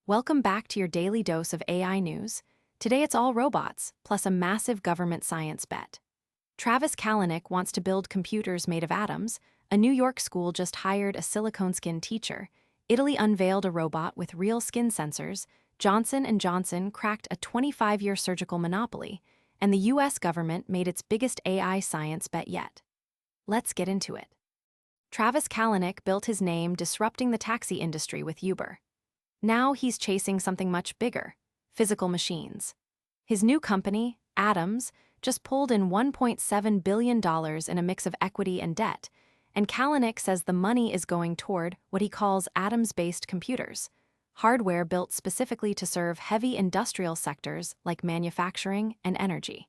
Welcome back to your daily dose of AI news. Today it's all robots, plus a massive government science bet. Travis Kalanick wants to build computers made of atoms. A New York school just hired a silicone skin teacher. Italy unveiled a robot with real skin sensors. Johnson & Johnson cracked a 25-year surgical monopoly. And the US government made its biggest AI science bet yet. Let's get into it. Travis Kalanick built his name disrupting the taxi industry with Uber. Now he's chasing something much bigger: physical machines. His new company, Atoms, just pulled in $1.7 billion in a mix of equity and debt, and Kalanick says the money is going toward what he calls atoms-based computers, hardware built specifically to serve heavy industrial sectors like manufacturing and energy.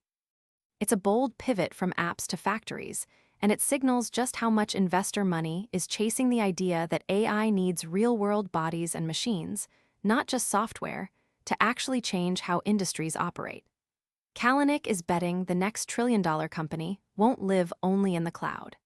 It's a bold pivot from apps to factories, and it signals just how much investor money is chasing the idea that AI needs real-world bodies and machines, not just software, to actually change how industries operate. Kalanick is betting the next trillion-dollar company won't live only in the cloud.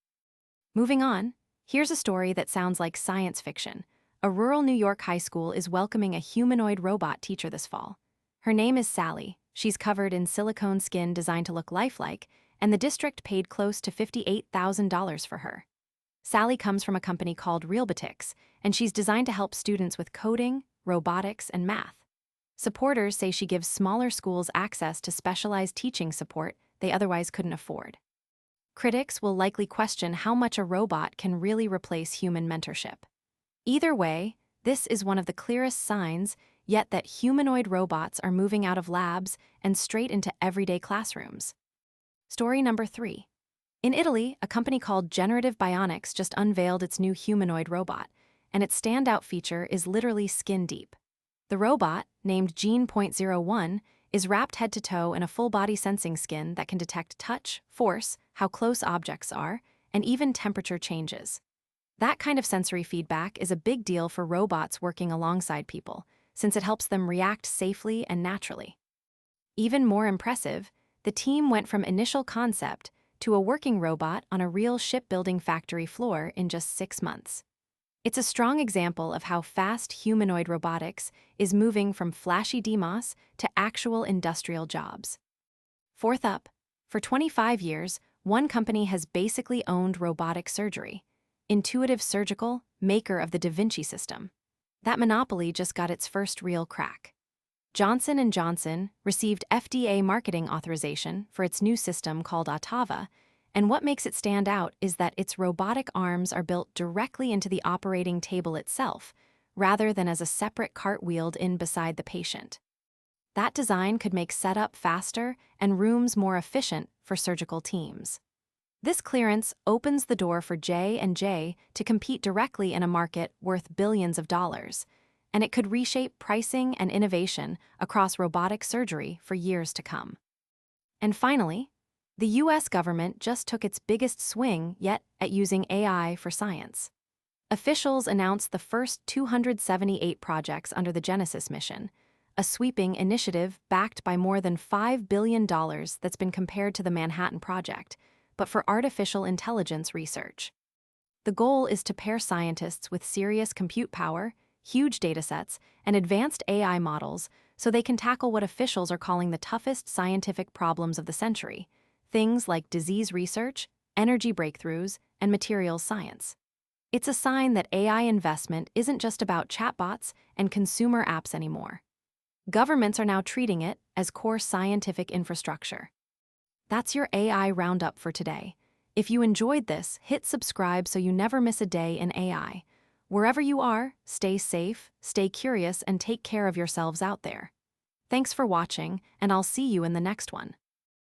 Moving on, here's a story that sounds like science fiction. A rural New York high school is welcoming a humanoid robot teacher this fall. Her name is Sally. She's covered in silicone skin designed to look lifelike, and the district paid close to $58,000 for her. Sally comes from a company called Realbotix, and she's designed to help students with coding, robotics, and math. Supporters say she gives smaller schools access to specialized teaching support they otherwise couldn't afford. Critics will likely question how much a robot can really replace human mentorship. Either way, this is one of the clearest signs yet that humanoid robots are moving out of labs and straight into everyday classrooms. Story number 3. In Italy, a company called Generative Bionics just unveiled its new humanoid robot, and its standout feature is literally skin deep. The robot, named Gene.01, is wrapped head to toe in a full-body sensing skin that can detect touch, force, how close objects are, and even temperature changes. That kind of sensory feedback is a big deal for robots working alongside people, since it helps them react safely and naturally. Even more impressive, the team went from initial concept to a working robot on a real shipbuilding factory floor in just 6 months. It's a strong example of how fast humanoid robotics is moving from flashy demos to actual industrial jobs. Fourth up, for 25 years, one company has basically owned robotic surgery: Intuitive Surgical, maker of the Da Vinci system. That monopoly just got its first real crack. Johnson & Johnson received FDA marketing authorization for its new system called Ottava, and what makes it stand out is that its robotic arms are built directly into the operating table itself, rather than as a separate cart wheeled in beside the patient. That design could make setup faster and rooms more efficient for surgical teams. This clearance opens the door for J&J to compete directly in a market worth billions of dollars, and it could reshape pricing and innovation across robotic surgery for years to come. And finally, the US government just took its biggest swing yet at using AI for science. Officials announced the first 278 projects under the Genesis mission, a sweeping initiative backed by more than $5 billion that's been compared to the Manhattan Project, but for artificial intelligence research. The goal is to pair scientists with serious compute power, huge datasets, and advanced AI models so they can tackle what officials are calling the toughest scientific problems of the century: things like disease research, energy breakthroughs, and materials science. It's a sign that AI investment isn't just about chatbots and consumer apps anymore. Governments are now treating it as core scientific infrastructure. That's your AI roundup for today. If you enjoyed this, hit subscribe so you never miss a day in AI. Wherever you are, stay safe, stay curious, and take care of yourselves out there. Thanks for watching, and I'll see you in the next one.